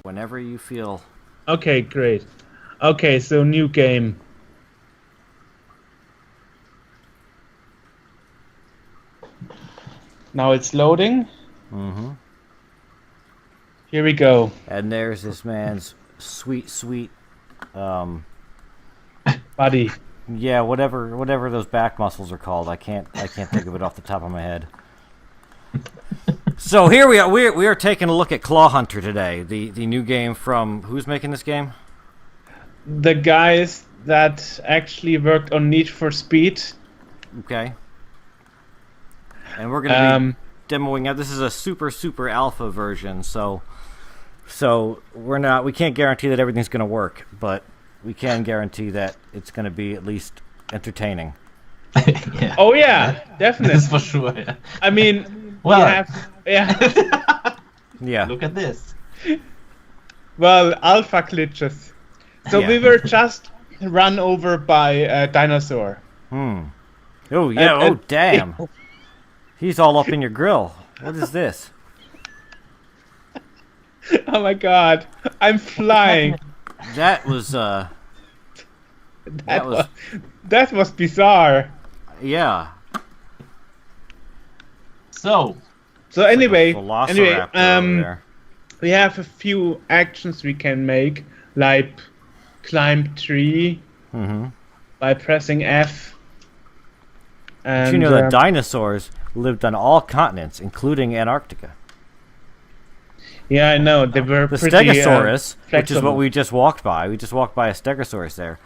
Whenever you feel. Okay, great. Okay, so new game. Now it's loading. Mm-hmm. Here we go. And there's this man's sweet, Buddy. yeah, whatever those back muscles are called. I can't think of it off the top of my head. So here we are. We are taking a look at Claw Hunter today. The new game from who's making this game? The guys that actually worked on Need for Speed. Okay. And we're gonna be demoing out. This is a super alpha version, so we can't guarantee that everything's gonna work, but we can guarantee that it's gonna be at least entertaining. Yeah. Oh yeah, definitely. That's for sure. Yeah. I mean, well, yeah. Look at this. Well, alpha glitches. So we were just run over by a dinosaur. Oh yeah. Damn. He's all up in your grill. What is this? Oh my god, I'm flying. That was that was bizarre. Yeah. So anyway, there. We have a few actions we can make, like climb tree by pressing F. And, Did you know that dinosaurs lived on all continents, including Antarctica? Yeah, I know. They were the pretty, Stegosaurus, which is flexible. what we just walked by. We just walked by a Stegosaurus there.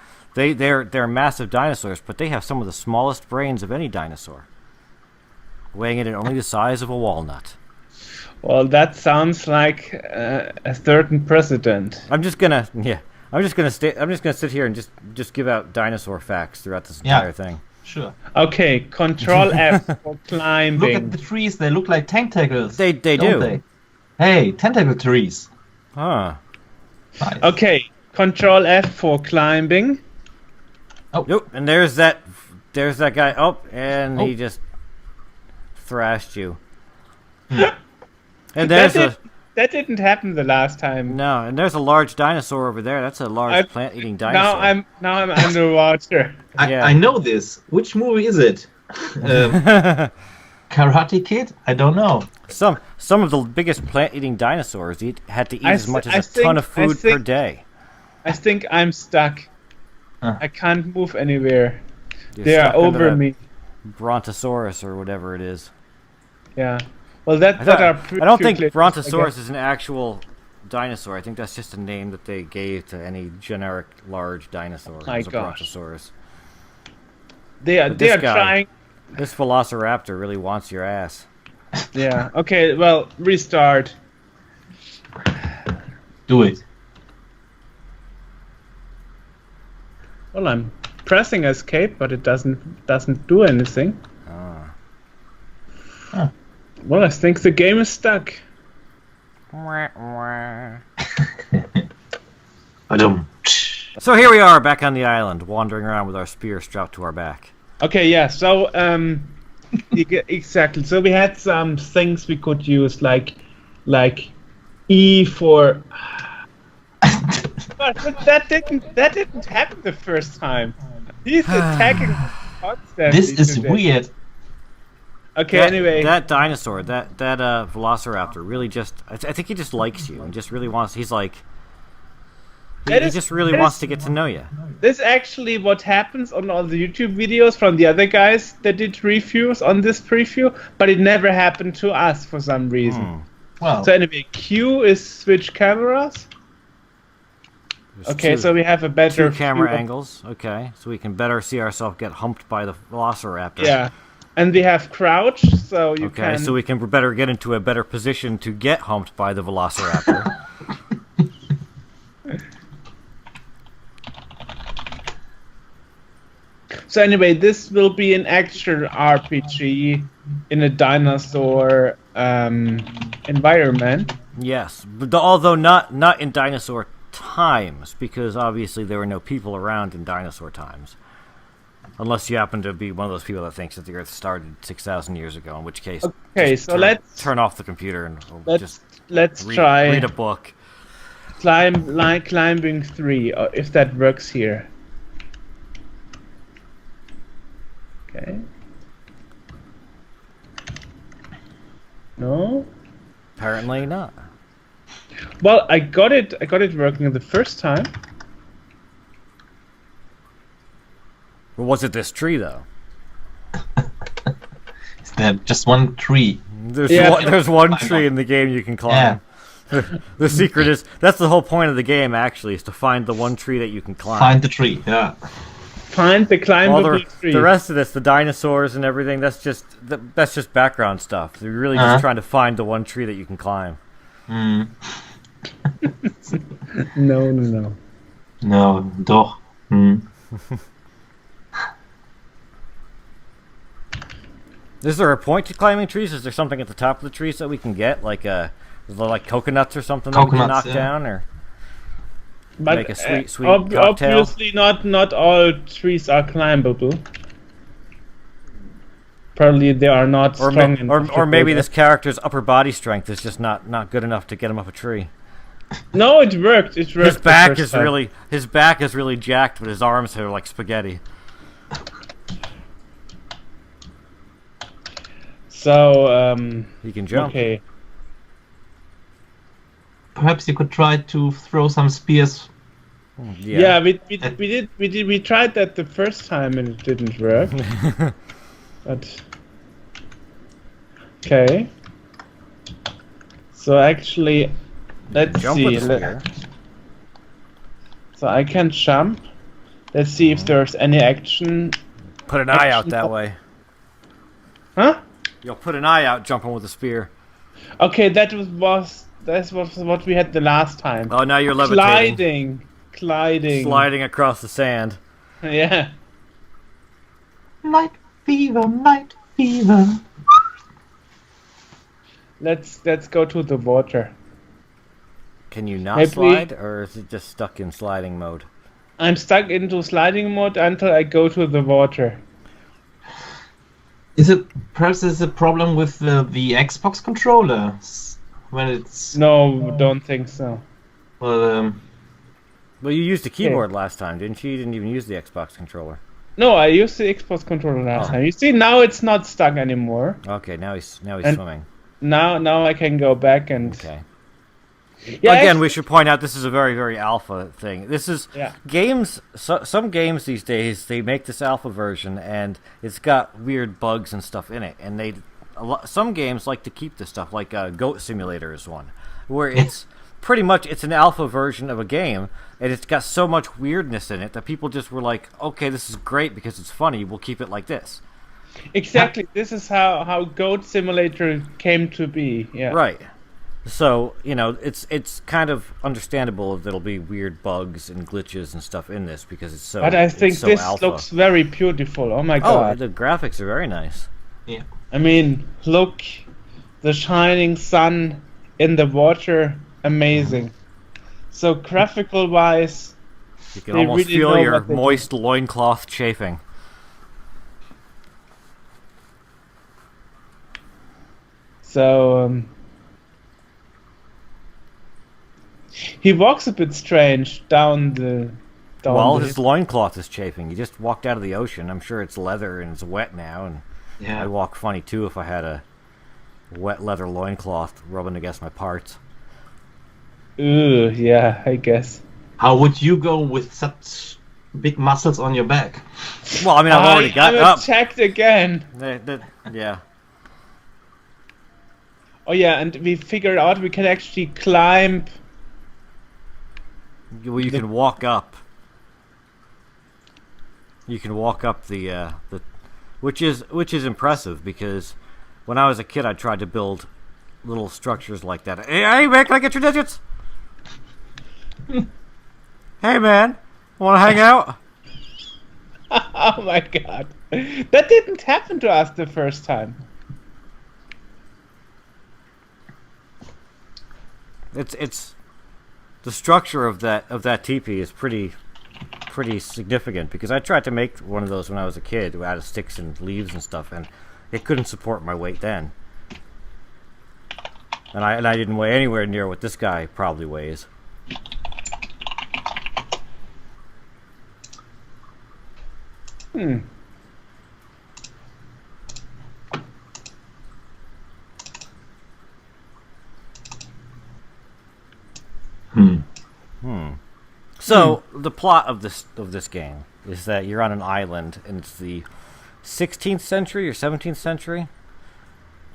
They're massive dinosaurs, but they have some of the smallest brains of any dinosaur, weighing it at only the size of a walnut. Well, that sounds like a certain precedent. I'm just gonna sit here and just give out dinosaur facts throughout this entire thing. Sure. Okay, Control F for climbing. Look at the trees; they look like tentacles. They do. They? Hey, tentacle trees. Huh. Nice. Okay, Control F for climbing. Oh. Yep. And there's that guy. Oh, and he just thrashed you. And there's that didn't happen the last time. No, and there's a large dinosaur over there. That's a large plant-eating dinosaur. Now I'm underwater. I know this. Which movie is it? Karate Kid? I don't know. Some of the biggest plant-eating dinosaurs had to eat as much as a ton of food per day. I think I'm stuck. I can't move anywhere. They stuck are over me. Brontosaurus or whatever it is. Yeah. Well, I don't think Brontosaurus is an actual dinosaur. I think that's just a name that they gave to any generic large dinosaur. My as a gosh. Brontosaurus. They are trying. This Velociraptor really wants your ass. Yeah. Okay. Well, restart. Do it. Well, I'm pressing escape, but it doesn't do anything. Well, I think the game is stuck. So here we are, back on the island, wandering around with our spear strapped to our back. Okay, yeah. So, exactly. So we had some things we could use, like E for. But that didn't happen the first time. He's attacking constantly. This is weird. Okay, anyway. That dinosaur, that Velociraptor, really I think he just likes you and just really wants. He's like. He just really wants to get to know you. This is actually what happens on all the YouTube videos from the other guys that did reviews on this preview, but it never happened to us for some reason. Well. So anyway, Q is switch cameras. Okay, so we have a better two camera angles. Okay, so we can better see ourselves get humped by the Velociraptor. Yeah, and we have crouch, so you can. Okay, so we can better get into a better position to get humped by the Velociraptor. So anyway, this will be an action RPG in a dinosaur environment. Yes, but although not in dinosaur times, because obviously there were no people around in dinosaur times. Unless you happen to be one of those people that thinks that the Earth started 6,000 years ago, in which case, okay, so let's turn off the computer and let's try. Read a book. climbing 3, if that works here. Okay. No. Apparently not. Well, I got it working the first time. Or was it this tree though? Is there just one tree? There's one tree in the game you can climb. The secret is that's the whole point of the game actually, is to find the one tree that you can climb. Find the tree. Yeah. Find the climbable tree. The rest of this, the dinosaurs and everything, that's just background stuff. You're really just trying to find the one tree that you can climb. Mm. No. No, doch. Mm. Is there a point to climbing trees? Is there something at the top of the trees that we can get, like coconuts or something that we can knock down, or but, make a sweet cocktail? Obviously, not all trees are climbable. Probably they are not strong enough. Or maybe this character's upper body strength is just not good enough to get him up a tree. No, it worked. It worked. His back is really jacked, but his arms are like spaghetti. So he can jump. Okay. Perhaps you could try to throw some spears. Yeah, we tried that the first time and it didn't work. But okay. So actually, let's jump see. with the spear. So I can jump. Let's see if there's any action. Put an eye out that way. Huh? You'll put an eye out jumping with a spear. Okay, that's what we had the last time. Oh, now you're levitating. Sliding across the sand. Yeah. Night fever, night fever. Let's go to the water. Can you not slide, or is it just stuck in sliding mode? I'm stuck into sliding mode until I go to the water. Perhaps there's a problem with the Xbox controller when it's... No, don't think so. Well, you used the keyboard last time, didn't you? You didn't even use the Xbox controller. No, I used the Xbox controller last time. You see, now it's not stuck anymore. Okay, now he's swimming. Now I can go back and... Okay. Yeah, Again, we should point out this is a very, very alpha thing. This is games. Some games these days they make this alpha version, and it's got weird bugs and stuff in it. And some games like to keep this stuff, like Goat Simulator is one, where it's pretty much it's an alpha version of a game, and it's got so much weirdness in it that people just were like, "Okay, this is great because it's funny. We'll keep it like this." Exactly. This is how Goat Simulator came to be. Yeah. Right. So, it's kind of understandable that there'll be weird bugs and glitches and stuff in this because it's so. But I think this alpha. looks very beautiful. Oh my god! Oh, the graphics are very nice. Yeah. I mean, look, the shining sun in the water, amazing. So graphical wise, you can almost really feel know your what they moist loincloth chafing. So he walks a bit strange down the. His loincloth is chafing. He just walked out of the ocean. I'm sure it's leather and it's wet now, and I walk funny too if I had a wet leather loincloth rubbing against my parts. Ooh, yeah, I guess. How would you go with such big muscles on your back? Well, I mean, I've already got up. Attacked again. Yeah. Oh yeah, and we figured out we can actually climb. Well, you can walk up. You can walk up the which is impressive because when I was a kid, I tried to build little structures like that. Hey man, can I get your digits? Hey man, want to hang out? Oh my god, that didn't happen to us the first time. It's the structure of that teepee is pretty significant because I tried to make one of those when I was a kid out of sticks and leaves and stuff, and it couldn't support my weight then. And I didn't weigh anywhere near what this guy probably weighs. Hmm. So the plot of this game is that you're on an island, and it's the 16th century or 17th century.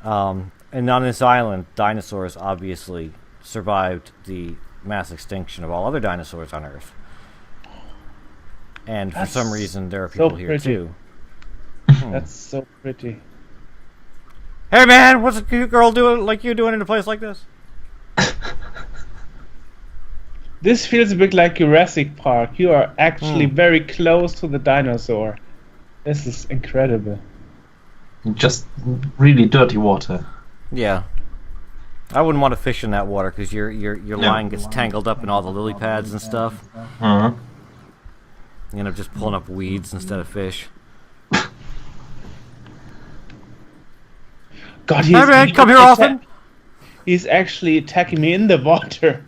And on this island, dinosaurs obviously survived the mass extinction of all other dinosaurs on Earth. And for some reason, there are so people here pretty. too. That's so pretty. Hey man, what's a cute girl doing like you doing in a place like this? This feels a bit like Jurassic Park. You are actually very close to the dinosaur. This is incredible. Just really dirty water. Yeah. I wouldn't want to fish in that water because your line gets tangled up in all the lily pads and stuff. Uh-huh. You end up just pulling up weeds instead of fish. God, Hey man, come here often. He's actually attacking me in the water.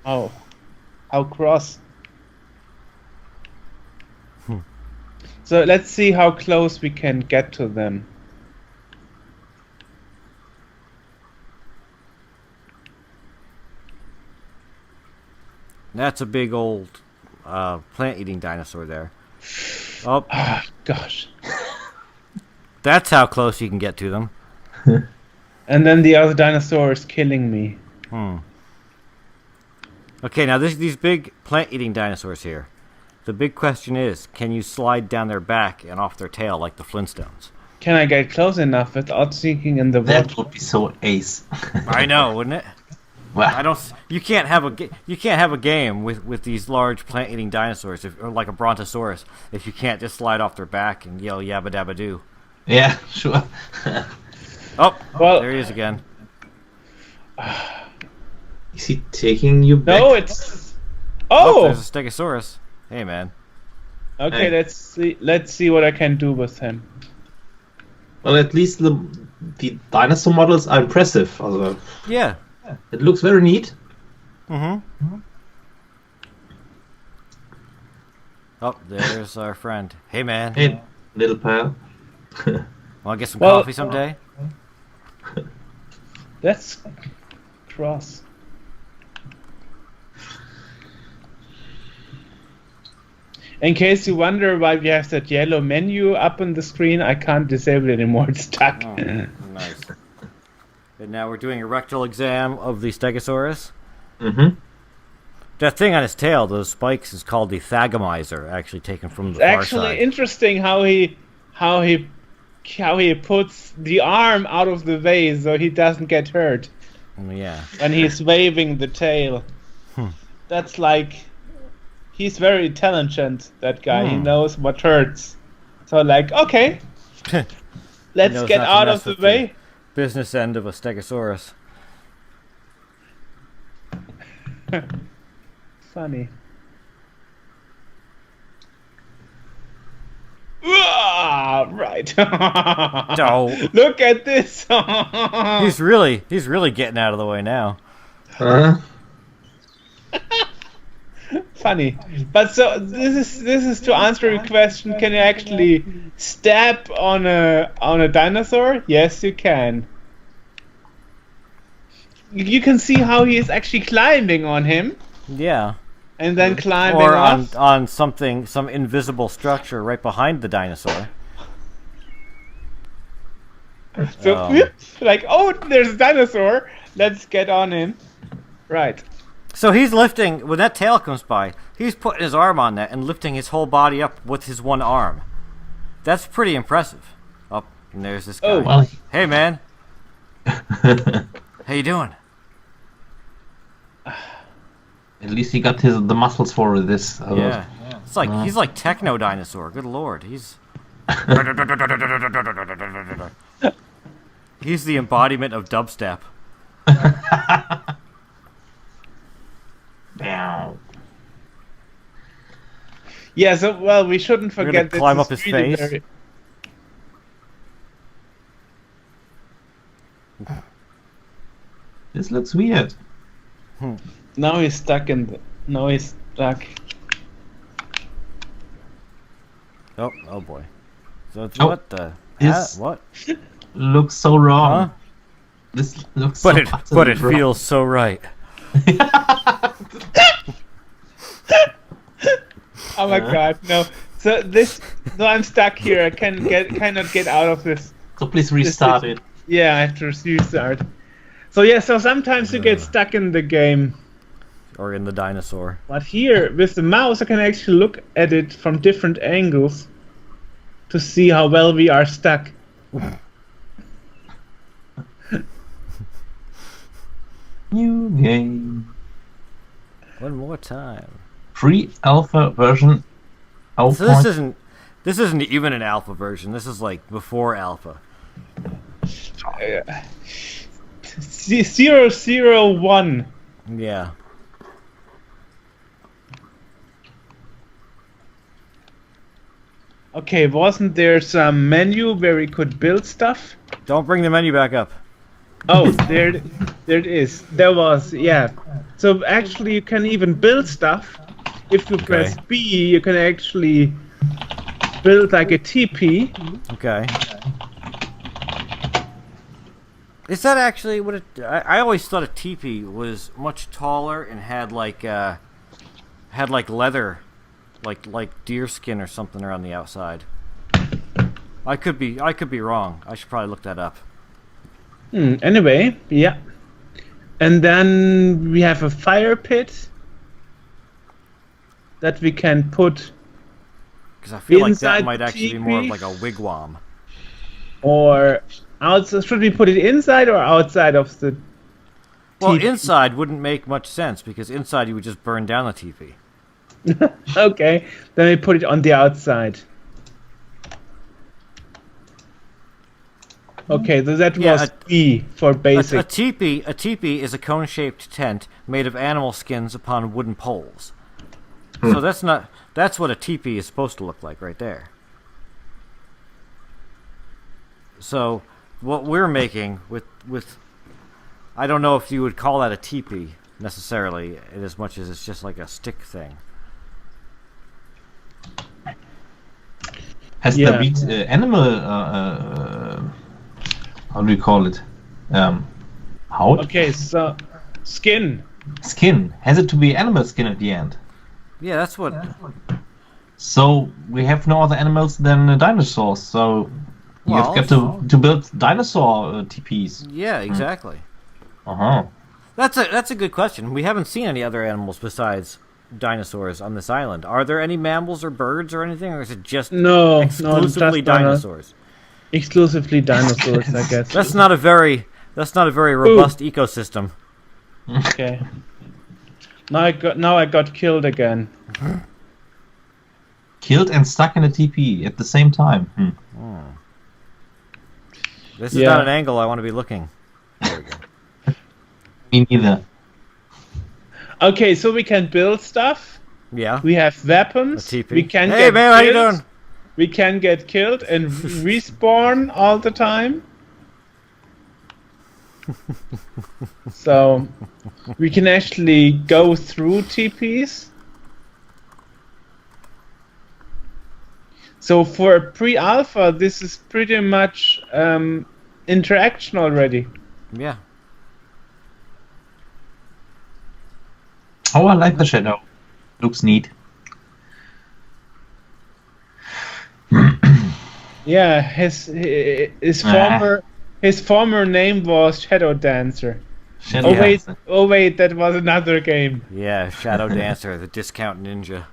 Oh, how cross. So let's see how close we can get to them. That's a big old plant-eating dinosaur there. Oh, Ah, gosh. that's how close you can get to them. And then the other dinosaur is killing me. Okay, now these big plant-eating dinosaurs here. The big question is, can you slide down their back and off their tail like the Flintstones? Can I get close enough without sinking in the water? That would be so ace. I know, wouldn't it? Well, I don't. You can't have a game with these large plant-eating dinosaurs, or like a brontosaurus, if you can't just slide off their back and yell yabba dabba doo. yeah, sure. Oh, Well- there he is again. Is he taking you back? No, it's... Oh, Oh! there's a stegosaurus. Hey, man. Okay, Hey. let's see what I can do with him. Well, at least the dinosaur models are impressive. Also, Yeah. it looks very neat. Mm-hmm. Oh, there's our friend. Hey, man. Hey, little pal. Want to get some Well- coffee someday? Let's cross. In case you wonder why we have that yellow menu up on the screen, I can't disable it anymore. It's stuck. Oh, nice. And now we're doing a rectal exam of the stegosaurus. Mm-hmm. That thing on his tail, those spikes, is called the thagomizer, actually taken from the It's far actually side. interesting how he puts the arm out of the way so he doesn't get hurt Yeah. when he's waving the tail. That's like, he's very intelligent, that guy. He knows what hurts. So like, okay, let's knows get not to out mess of the with way. Business end of a stegosaurus. Funny. Ah, right. Oh. Look at this. He's really getting out of the way now. Uh-huh. Funny. But so this is to answer your question, can you actually step on a dinosaur? Yes, you can. You can see how he is actually climbing on him Yeah. and then climbing Or off. on some invisible structure right behind the dinosaur. So like, oh, there's a dinosaur. Let's get on him. Right. So he's lifting, when that tail comes by, he's putting his arm on that and lifting his whole body up with his one arm. That's pretty impressive. Oh, and there's this guy. Oh. Well, Hey, man. How you doing? at least he got the muscles for this. Yeah. It's like, he's like Techno Dinosaur. Good lord. He's... He's the embodiment of dubstep. Meow. Yeah, so, well, we shouldn't gonna forget climb this up is his really face? This looks weird. Now he's stuck in the... Now he's stuck. Oh boy. So Oh, what the? this- What? Looks so wrong. Huh? This looks But so it utterly wrong. feels so right. Oh my god, no. So I'm stuck here. I cannot get out of this. So please restart it. Yeah, I have to restart. So sometimes you get stuck in the game. Or in the dinosaur. But here, with the mouse, I can actually look at it from different angles to see how well we are stuck. New game. One more time. Pre-alpha version. So this isn't even an alpha version. This is like before alpha. 001. Yeah. Okay, wasn't there some menu where we could build stuff? Don't bring the menu back up. Oh, there it is. There was, yeah. So actually, you can even build stuff. If you press B, you can actually build like a TP. Okay. Is that actually what it? I always thought a teepee was much taller and had like leather, like deer skin or something around the outside. I could be wrong. I should probably look that up. Anyway, yeah. And then we have a fire pit that we can put Because I feel like that inside might the actually be more of teepee? like a wigwam. or outside. Should we put it inside or outside of the Well, teepee? inside wouldn't make much sense because inside you would just burn down the teepee. Okay, then we put it on the outside. Okay, so that Yeah, was B for basic. A teepee is a cone-shaped tent made of animal skins upon wooden poles. So that's what a teepee is supposed to look like right there. So what we're making with I don't know if you would call that a teepee necessarily, in as much as it's just like a stick thing. Has Yeah. there been animal? How do you call it? How? Okay, so skin. Skin. Has it to be animal skin at the end? Yeah, that's what. So we have no other animals than dinosaurs. So you've Well, got to build dinosaur TPs. Yeah, exactly. Uh-huh. That's a good question. We haven't seen any other animals besides dinosaurs on this island. Are there any mammals or birds or anything, or is it just No, exclusively just dinosaurs? Exclusively dinosaurs, I guess. That's not a very robust ecosystem. Okay. Now I got killed again. Killed and stuck in a TP at the same time. This is Yeah. not an angle I want to be looking. There we go. Me neither. Okay, so we can build stuff. Yeah. We have weapons. A teepee. We can Hey get man, how you killed. doing? We can get killed and respawn all the time. So we can actually go through TPs. So for pre-alpha, this is pretty much interaction already. Yeah. Oh, I like the shadow. Looks neat. Yeah, his former name was Shadow Dancer. Shadow Oh wait, that was another game. Yeah, Shadow Dancer, the discount ninja.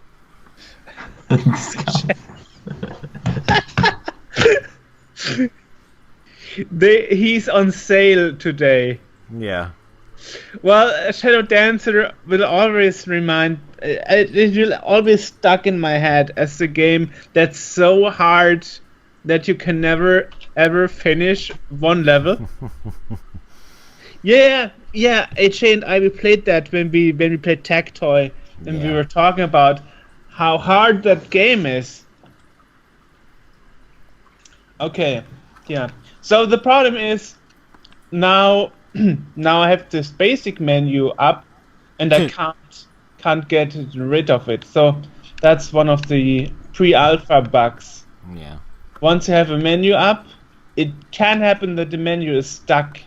He's on sale today. Yeah. Well, Shadow Dancer will always it will always stuck in my head as the game that's so hard that you can never ever finish one level. Yeah, AJ and I, we played that when we played Tag Toy, and we Yeah. were talking about how hard that game is. Okay, yeah. So the problem is now I have this basic menu up, and I can't get rid of it. So that's one of the pre-alpha bugs. Yeah. Once you have a menu up, it can happen that the menu is stuck.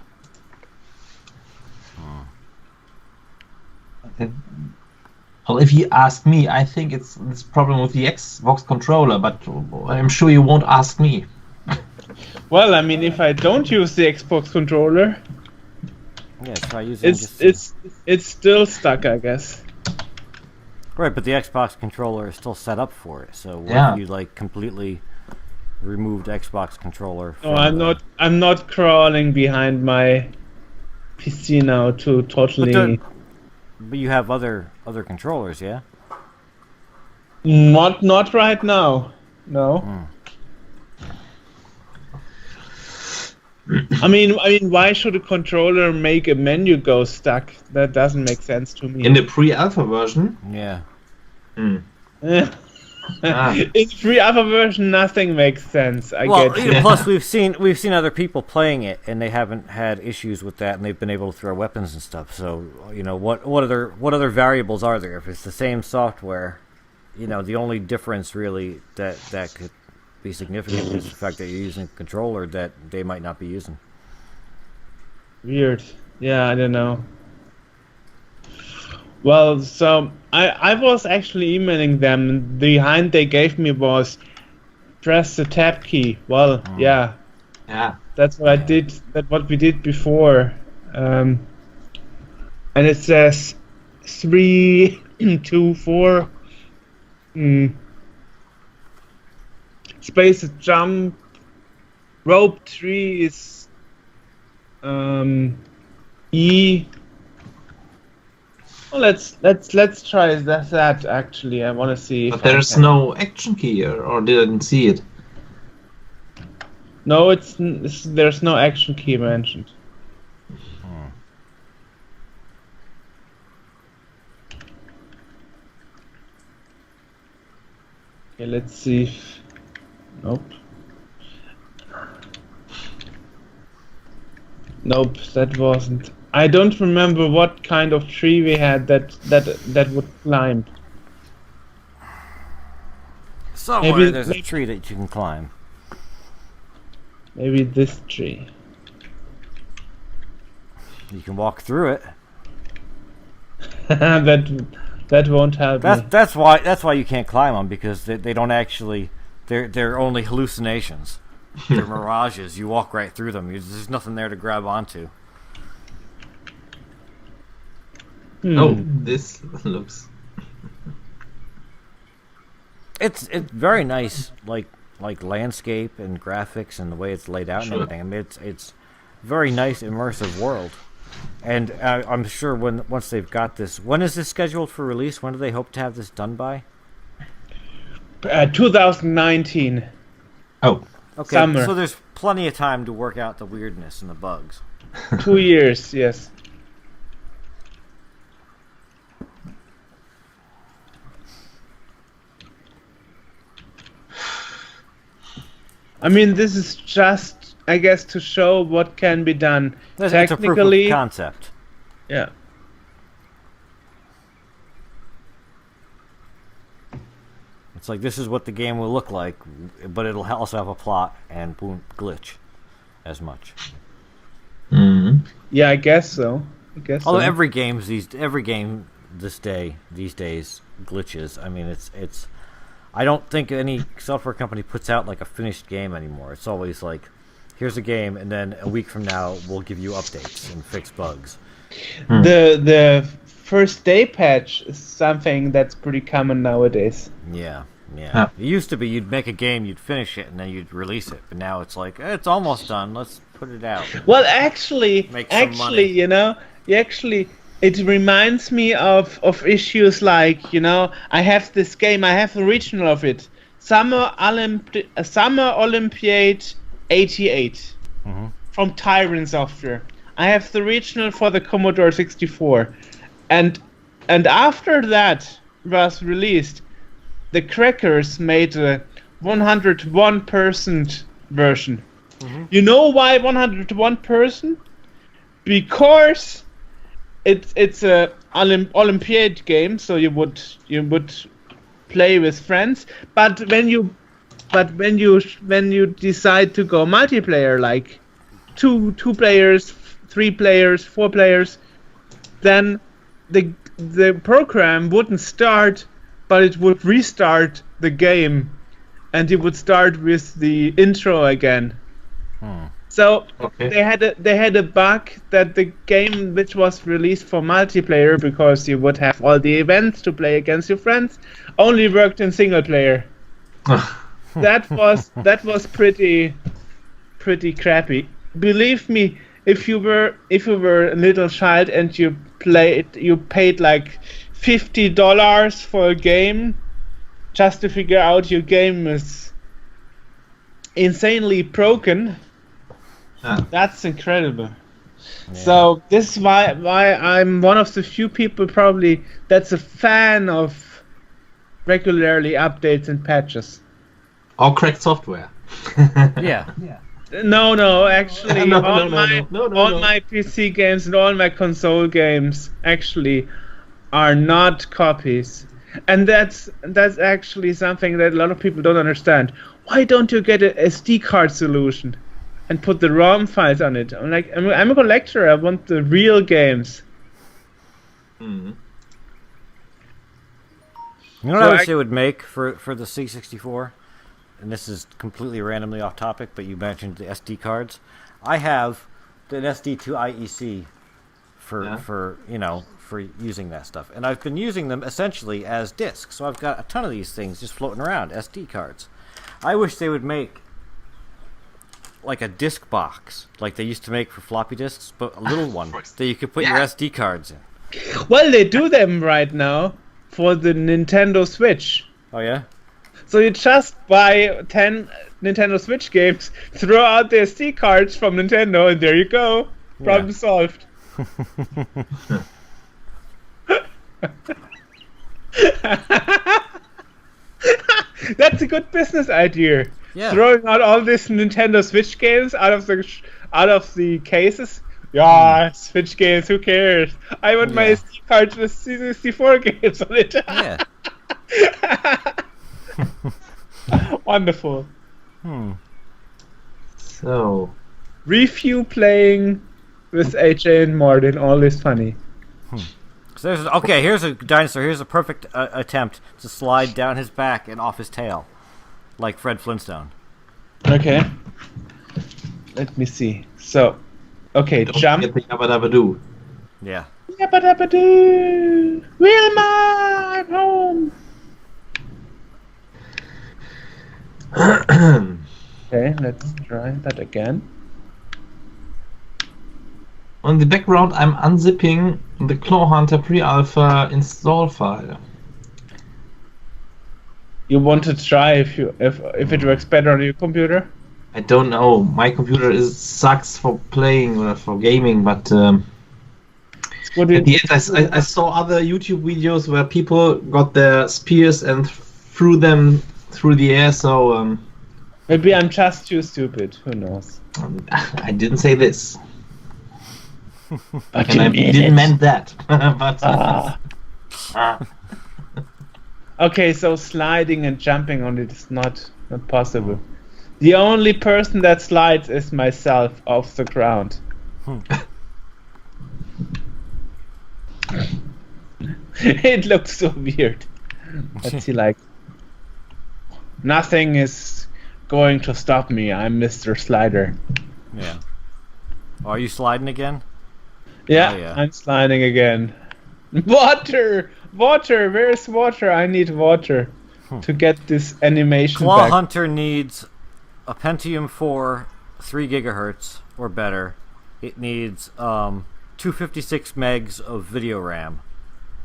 Well, if you ask me, I think it's this problem with the Xbox controller, but I'm sure you won't ask me. Well, I mean, if I don't use the Xbox controller, Yeah, try using it's still stuck, I guess. Right, but the Xbox controller is still set up for it. So what Yeah. if you like completely removed Xbox controller? No, I'm not crawling behind my PC now to totally. But you have other controllers, yeah? Not right now. No. I mean, why should a controller make a menu go stuck? That doesn't make sense to me. In the pre-alpha version? Yeah. In the pre-alpha version, nothing makes sense. I Well, get it. plus we've seen other people playing it, and they haven't had issues with that, and they've been able to throw weapons and stuff. So what other variables are there? If it's the same software, the only difference really that could be significant is the fact that you're using a controller that they might not be using. Weird. Yeah, I don't know. Well, so I was actually emailing them. The hint they gave me was press the tab key. Well, yeah, that's what I did. That's what we did before. And it says 3, 2, 4. Space is jump. Rope 3 is E. Well, let's try that actually. I want to see. But there's no action key here, or didn't see it. No, there's no action key mentioned. Okay, let's see. Nope. Nope, that wasn't. I don't remember what kind of tree we had that would climb. Somewhere there's a tree that you can climb. Maybe this tree. You can walk through it. that won't help me. That's why you can't climb them, because they don't actually. They're only hallucinations. They're mirages. You walk right through them. There's nothing there to grab onto. Oh, this looks. It's very nice, like landscape and graphics and the way it's laid out and everything. I mean, it's very nice, immersive world. And I'm sure once they've got this, when is this scheduled for release? When do they hope to have this done by? 2019. Oh, okay. Summer. So there's plenty of time to work out the weirdness and the bugs. 2 years, yes. I mean, this is just, I guess, to show what can be done. It's a proof of concept. Yeah. It's like, this is what the game will look like, but it'll also have a plot and won't glitch as much. Yeah, I guess so. Although every game these days glitches. I mean, it's. I don't think any software company puts out like a finished game anymore. It's always like, here's a game, and then a week from now we'll give you updates and fix bugs. The first day patch is something that's pretty common nowadays. Yeah. It used to be you'd make a game, you'd finish it, and then you'd release it. But now it's like, it's almost done. Let's put it out. Well, actually, money. It reminds me of issues like, I have this game, I have the original of it, Summer Olympiad 88 from Tyrant Software. I have the original for the Commodore 64, and after that was released, the crackers made a 101% version. You know why 101%? Because it's a Olympiad game, so you would play with friends. But when you decide to go multiplayer, like two players, 3 players, 4 players, then the program wouldn't start, but it would restart the game, and you would start with the intro again. So Okay. they had a bug that the game, which was released for multiplayer because you would have all the events to play against your friends, only worked in single player. That was pretty crappy. Believe me, if you were a little child and you paid like $50 for a game just to figure out your game is insanely broken. That's incredible. Yeah. So this is why I'm one of the few people probably that's a fan of regularly updates and patches. Or cracked software. Yeah. No, actually, No, all no. my PC games and all my console games actually are not copies, and that's actually something that a lot of people don't understand. Why don't you get a SD card solution and put the ROM files on it? I'm like, I'm a collector. I want the real games. Mhm. You know what So I wish I- they would make for the C64? And this is completely randomly off topic, but you mentioned the SD cards. I have an SD2 IEC for using that stuff, and I've been using them essentially as discs. So I've got a ton of these things just floating around, SD cards. I wish they would make like a disc box, like they used to make for floppy disks, but a little one that you could put your SD cards in. Well, they do them right now for the Nintendo Switch. Oh yeah. So you just buy 10 Nintendo Switch games, throw out the SD cards from Nintendo, and there you go. Problem solved. That's a good business idea. Yeah. Throwing out all these Nintendo Switch games out of the cases. Yeah, Switch games. Who cares? I want my Yeah. SD cards with C64 games on it. Yeah. Wonderful. So, Review playing with AJ and Martin. Always funny. So here's a dinosaur. Here's a perfect attempt to slide down his back and off his tail, like Fred Flintstone. Okay. Let me see. So, okay, don't jump. forget the yabba dabba doo. Yeah. Yabba dabba doo. Wilma, I'm home. Okay, let's try that again. On the background, I'm unzipping the Claw Hunter pre-alpha install file. You want to try if it works better on your computer? I don't know. My computer sucks for playing or for gaming, but It's good. at the end, I saw other YouTube videos where people got their spears and threw them through the air. So Maybe I'm just too stupid. Who knows? I didn't say this, But and I didn't meant that. But Okay, so sliding and jumping on it is not possible. The only person that slides is myself off the ground. It looks so weird. Let's see, like, nothing is going to stop me. I'm Mr. Slider. Yeah. Oh, are you sliding again? Yeah, Oh, yeah. I'm sliding again. Water! Water! Where's water? I need water to get this animation Claw back. Hunter needs a Pentium 4, 3 gigahertz or better. It needs 256 megs of video RAM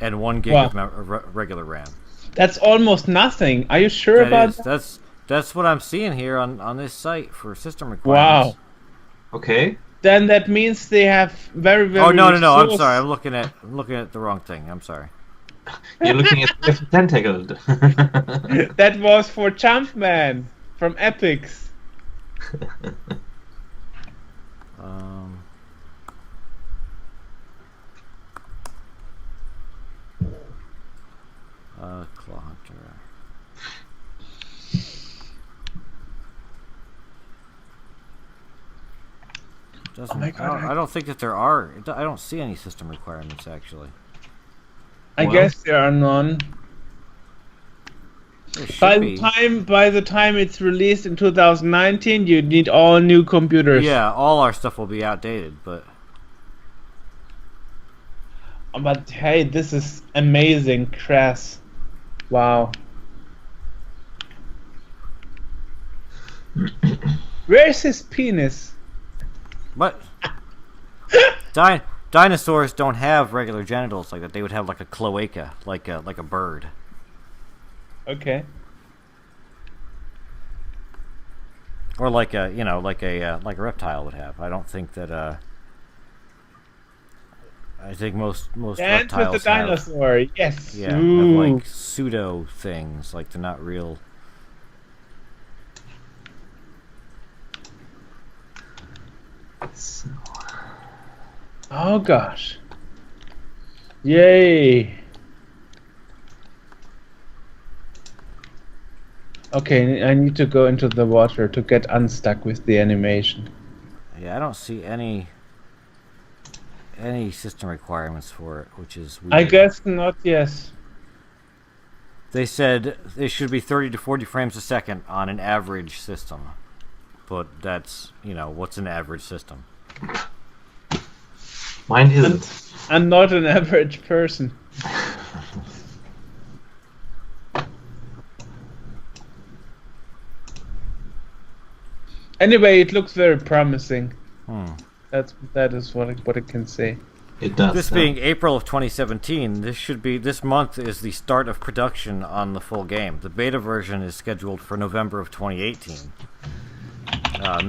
and 1 gig Wow. of regular RAM. That's almost nothing. Are you sure about that? That's what I'm seeing here on this site for system requirements. Wow. okay. Then that means they have very, very. Oh no! I'm resource- sorry. I'm looking at the wrong thing. I'm sorry. You're looking at the tentacle. That was for Jumpman from Epics. Claw Hunter. Doesn't, Oh my God, I don't think that there are. I don't see any system requirements actually. I Well- guess there are none. There should By be. the time it's released in 2019, you need all new computers. Yeah, all our stuff will be outdated, but But hey, this is amazing, crass. Wow. Where's his penis? what? Dinosaurs don't have regular genitals like that. They would have like a cloaca, like a bird. Okay. Or like a like a reptile would have. I don't think that I think most Dance with reptiles the dinosaur. Yes. have Ooh. like pseudo things, like they're not real. Oh gosh. Yay. Okay, I need to go into the water to get unstuck with the animation. Yeah, I don't see any system requirements for it, which is weird. I guess not, yes. They said it should be 30 to 40 frames a second on an average system. But that's, what's an average system? Mine isn't. I'm not an average person. Anyway, it looks very promising. That is what I can say. It does. This being April of 2017, this month is the start of production on the full game. The beta version is scheduled for November of 2018.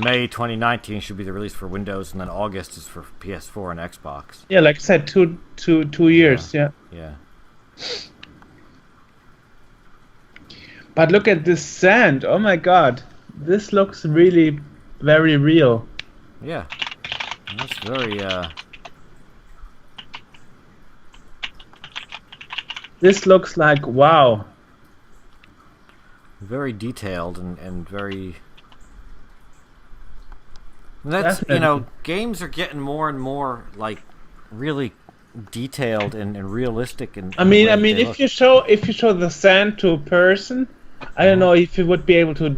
May 2019 should be the release for Windows, and then August is for PS4 and Xbox. Yeah, like I said, two years. Yeah. Yeah. But look at this sand. Oh my god, this looks really very real. Yeah. That's very This looks like wow. very detailed and very. That's Definitely. games are getting more and more like really detailed and realistic and. I mean, if you show the sand to a person, I don't know if you would be able to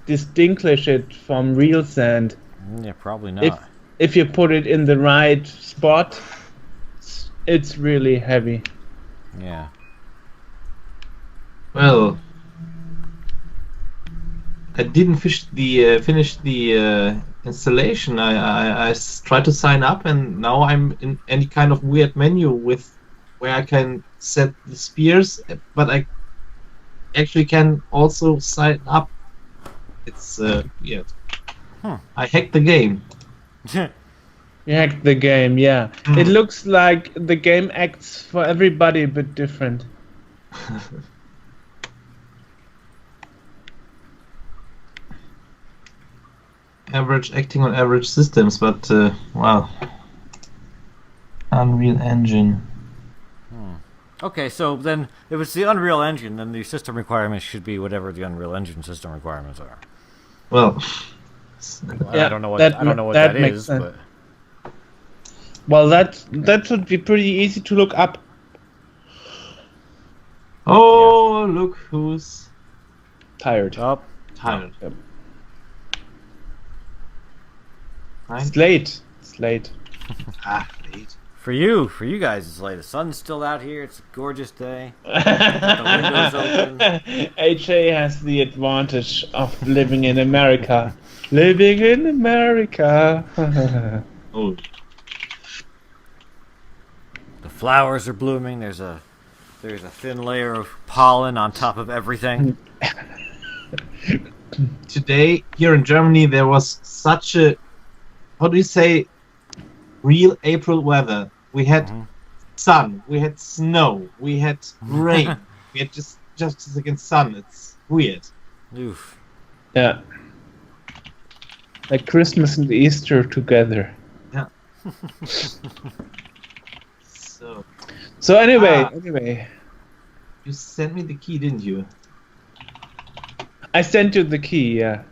distinguish it from real sand. Yeah, probably not. If you put it in the right spot, it's really heavy. Yeah. Well, I didn't finish the installation. I tried to sign up, and now I'm in any kind of weird menu where I can set the spears, but I actually can also sign up. It's weird. I hacked the game. You hacked the game, yeah. It looks like the game acts for everybody a bit different. Average acting on average systems, but wow. Unreal Engine. Okay, so then if it's the Unreal Engine, then the system requirements should be whatever the Unreal Engine system requirements are. Well, Yeah, I don't know what that that makes is, sense. but Well, that should be pretty easy to look up. oh, look who's Tired. up. tired. Yep. Right? It's late. It's late. Late. For you guys, it's late. The sun's still out here. It's a gorgeous day. The windows open. HA has the advantage of living in America. Living in America. Oh, The flowers are blooming. There's a thin layer of pollen on top of everything. today here in Germany there was such a, how do you say, real April weather. We had sun, we had snow, we had rain, we had just a second sun. It's weird. Oof. Yeah. Like Christmas and Easter together. So So anyway, You sent me the key, didn't you? I sent you the key, yeah.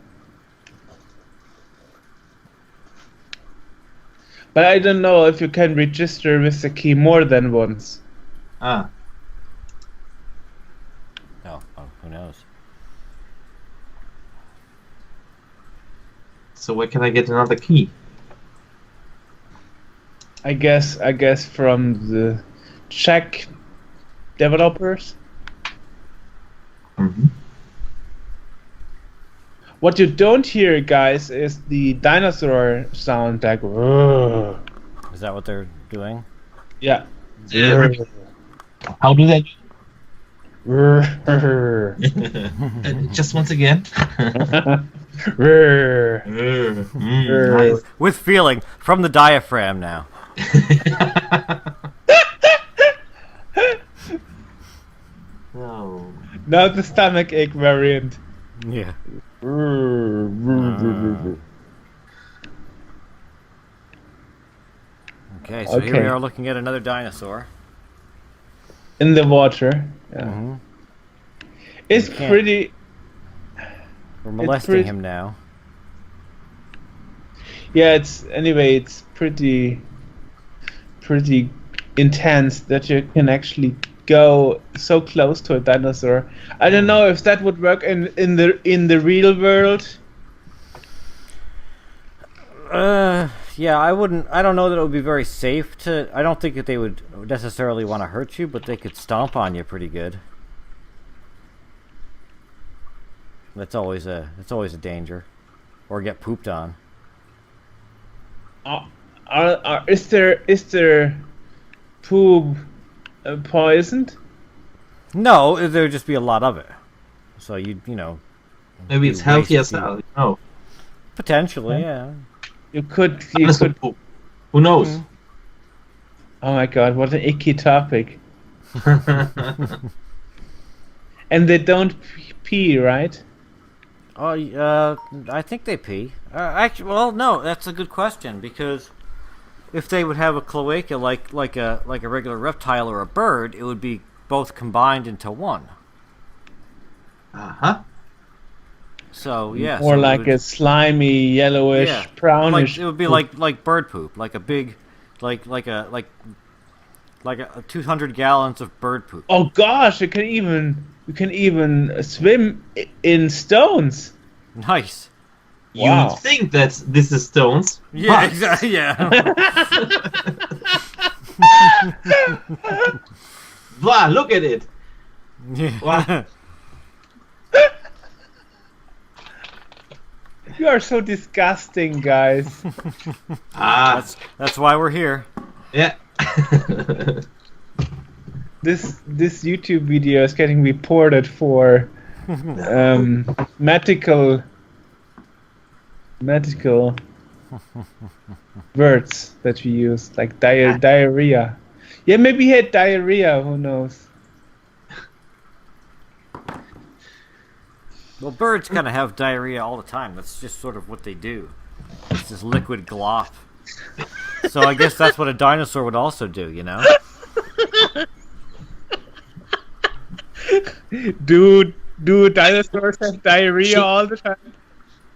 But I don't know if you can register with the key more than once. Ah. Oh, who knows? So where can I get another key? I guess from the Czech developers. Mm-hmm. What you don't hear, guys, is the dinosaur sound, like. "Rrrr." Is that what they're doing? Yeah. How do they? Rrrr. Just once again. Rrrr. Nice. With feeling from the diaphragm now. No. Now the stomach ache variant. Yeah. Okay, so here we Okay. are looking at another dinosaur. In the water. Yeah. Mm-hmm. It's You can't- pretty. We're molesting pretty- him now. Yeah, it's pretty intense that you can actually go so close to a dinosaur. I don't know if that would work in the real world. Yeah, I wouldn't. I don't know that it would be very safe to. I don't think that they would necessarily want to hurt you, but they could stomp on you pretty good. That's always a danger, or get pooped on. Is there poop poisoned? No, there'd just be a lot of it. So you know. Maybe it's you healthy waste as the- hell. No. Potentially, yeah. You could. Poop. Who knows? Oh my god, what an icky topic. And they don't pee, right? Oh, I think they pee. Actually, well, no, that's a good question because if they would have a cloaca like a regular reptile or a bird, it would be both combined into one. Uh-huh. So yeah, Or so like a slimy, yellowish, brownish. Like, it would be poop. like bird poop, like a big, like a 200 gallons of bird poop. Oh gosh, you can even swim in stones. Nice. Wow. You think that this is stones? Yeah, but- exactly. Yeah. Wow, look at it. Yeah. Wow. You are so disgusting, guys. Ah, That's why we're here. yeah. This YouTube video is getting reported for medical words that we use, like diarrhea. Yeah, maybe he had diarrhea. Who knows? Well, birds kind of have diarrhea all the time. That's just sort of what they do. It's this liquid glop. So I guess that's what a dinosaur would also do, you know? Do dinosaurs have diarrhea all the time?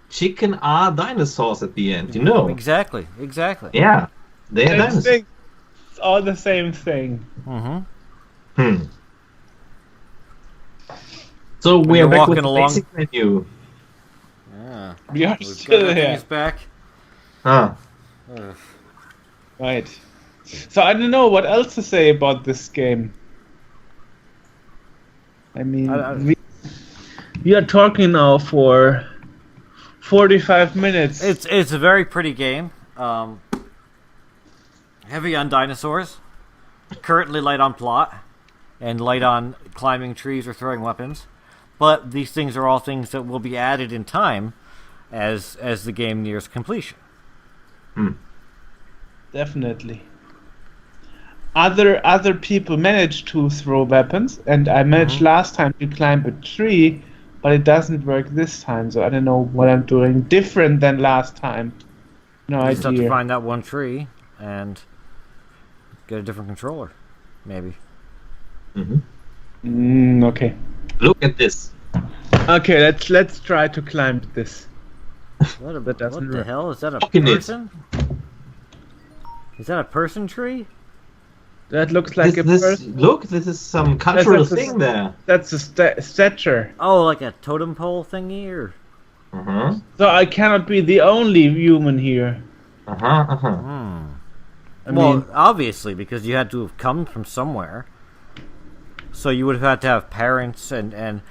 Chicken are dinosaurs at the end, you know? Exactly. Yeah, they are Same dinosaurs. thing. It's all the same thing. Mm-hmm. Hmm. So we you're are back with walking the along- basic menu. Yeah. We are We've got still our here. things back. Ah, Ugh. Right. So I don't know what else to say about this game. I mean, we are talking now for 45 minutes. It's a very pretty game. Heavy on dinosaurs. Currently light on plot. And light on climbing trees or throwing weapons. But these things are all things that will be added in time as the game nears completion. Definitely. Other people manage to throw weapons, and I managed last time to climb a tree, but it doesn't work this time. So I don't know what I'm doing different than last time. No You just have to idea. find that one tree and get a different controller, maybe. mhm. Okay. Look at this. Okay, let's try to climb this. That doesn't What the work. hell? Is that a Fucking it. person? Is that a person tree? That looks like a This person. look. This is some cultural That's a- thing there. That's a stature. Oh, like a totem pole thingy, or? Uh-huh. So I cannot be the only human here. Hmm. I Well, mean, obviously, because you had to have come from somewhere. So you would have had to have parents and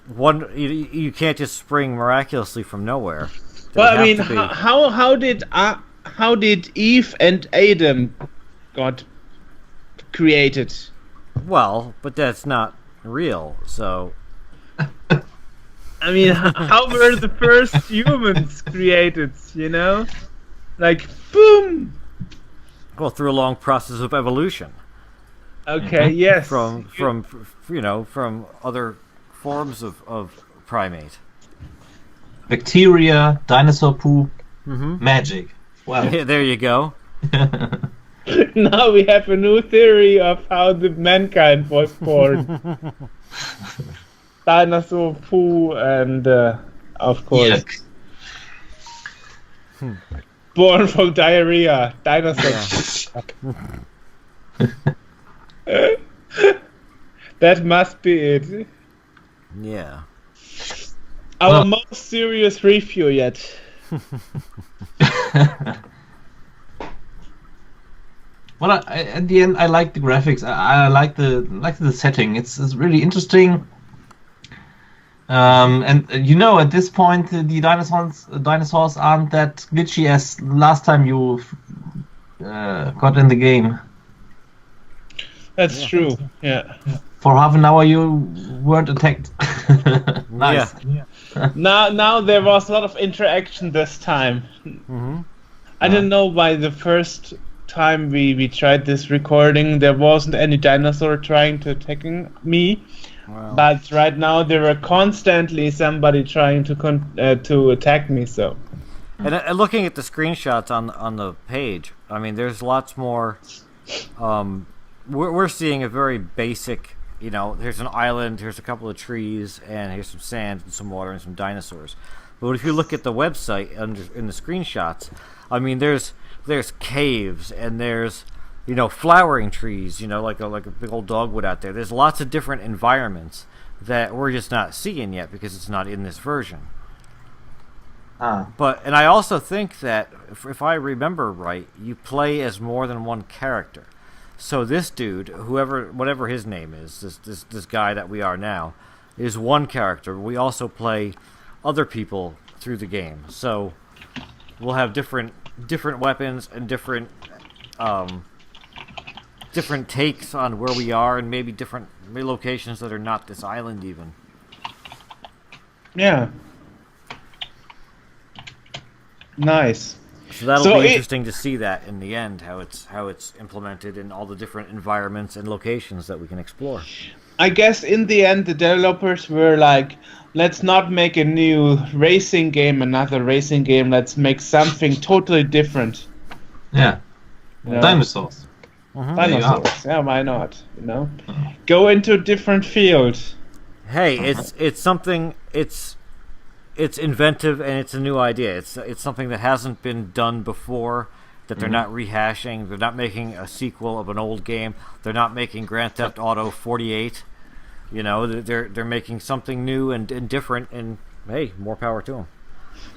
one. You can't just spring miraculously from nowhere. There well, would I mean, have to be- how did Eve and Adam got created? Well, but that's not real. So I mean, how were the first humans created? You know, like boom. go through a long process of evolution Okay, yes. from from other forms of primate. Bacteria, dinosaur poop, Mm-hmm. magic. Wow. There you go. Now we have a new theory of how the mankind was born. Dinosaur poo and of course Yuck. born from diarrhea. Dinosaur. That must be it. Yeah. Our Well- most serious review yet. Well, at the end, I like the graphics. I like the setting. It's really interesting. And at this point, the dinosaurs aren't that glitchy as last time you got in the game. That's true. Yeah. For half an hour, you weren't attacked. Nice. Yeah. Now there was a lot of interaction this time. Mm-hmm. I don't know why the first time we tried this recording there wasn't any dinosaur trying to attacking me, Wow. but right now there were constantly somebody trying to attack me. So And looking at the screenshots on the page, I mean, there's lots more. We're seeing a very basic. Here's an island, here's a couple of trees, and here's some sand and some water and some dinosaurs. But if you look at the website in the screenshots, I mean, there's caves and there's flowering trees, like a big old dogwood out there. There's lots of different environments that we're just not seeing yet because it's not in this version. And I also think that if I remember right, you play as more than one character. So this dude, whatever his name is, this guy that we are now, is one character. We also play other people through the game. So we'll have different weapons and different takes on where we are, and maybe different locations that are not this island even. yeah, nice. So that'll So be it- interesting to see that in the end, how it's implemented in all the different environments and locations that we can explore. I guess in the end the developers were like, let's not make a new racing game, another racing game. Let's make something totally different. Yeah. You know? Dinosaurs. Mhm. There you are. Dinosaurs. Yeah, why not? Go into a different field. Hey, it's something. It's inventive and it's a new idea. It's something that hasn't been done before. That they're not rehashing. They're not making a sequel of an old game. They're not making Grand Theft Auto 48. They're making something new and different. And hey, more power to them.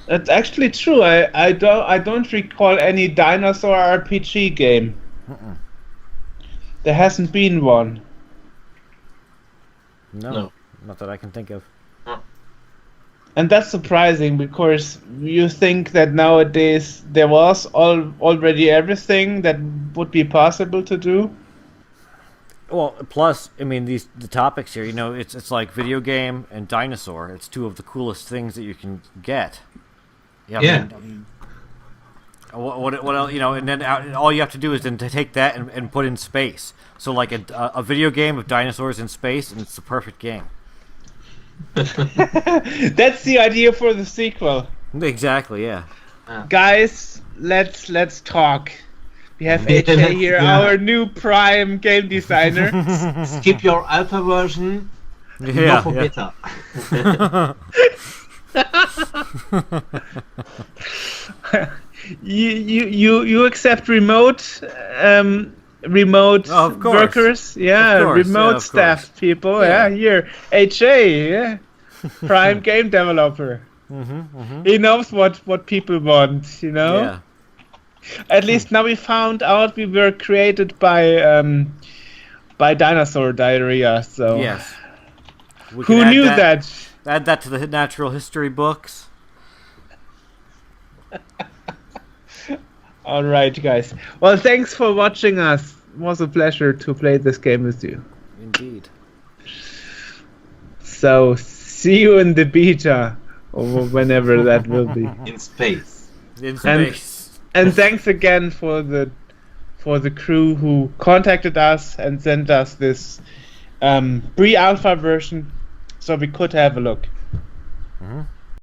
That's actually true. I don't recall any dinosaur RPG game. Mm-mm. There hasn't been one. No, not that I can think of. And that's surprising because you think that nowadays there was already everything that would be possible to do. Well, plus, I mean, the topics here. It's like video game and dinosaur. It's two of the coolest things that you can get. I Yeah. mean, what else? And then all you have to do is then to take that and put in space. So like a video game of dinosaurs in space, and it's the perfect game. That's the idea for the sequel. Exactly. Yeah. Guys, let's talk. We have AJ here, Yeah. our new prime game designer. Skip your alpha version. Go for beta. You accept remote Oh, of course. workers, yeah, Of course, remote yeah, of staff course. people, Yeah. here HA, yeah, prime game developer. He knows what people want, you know. Yeah. At least now we found out we were created by dinosaur diarrhea. So Yes. We who can add knew that? Add that to the natural history books. All right, guys. Well, thanks for watching us. It was a pleasure to play this game with you. Indeed. So see you in the beta, or whenever that will be. In space. In And- space. And thanks again for the crew who contacted us and sent us this pre-alpha version, so we could have a look. Mhm.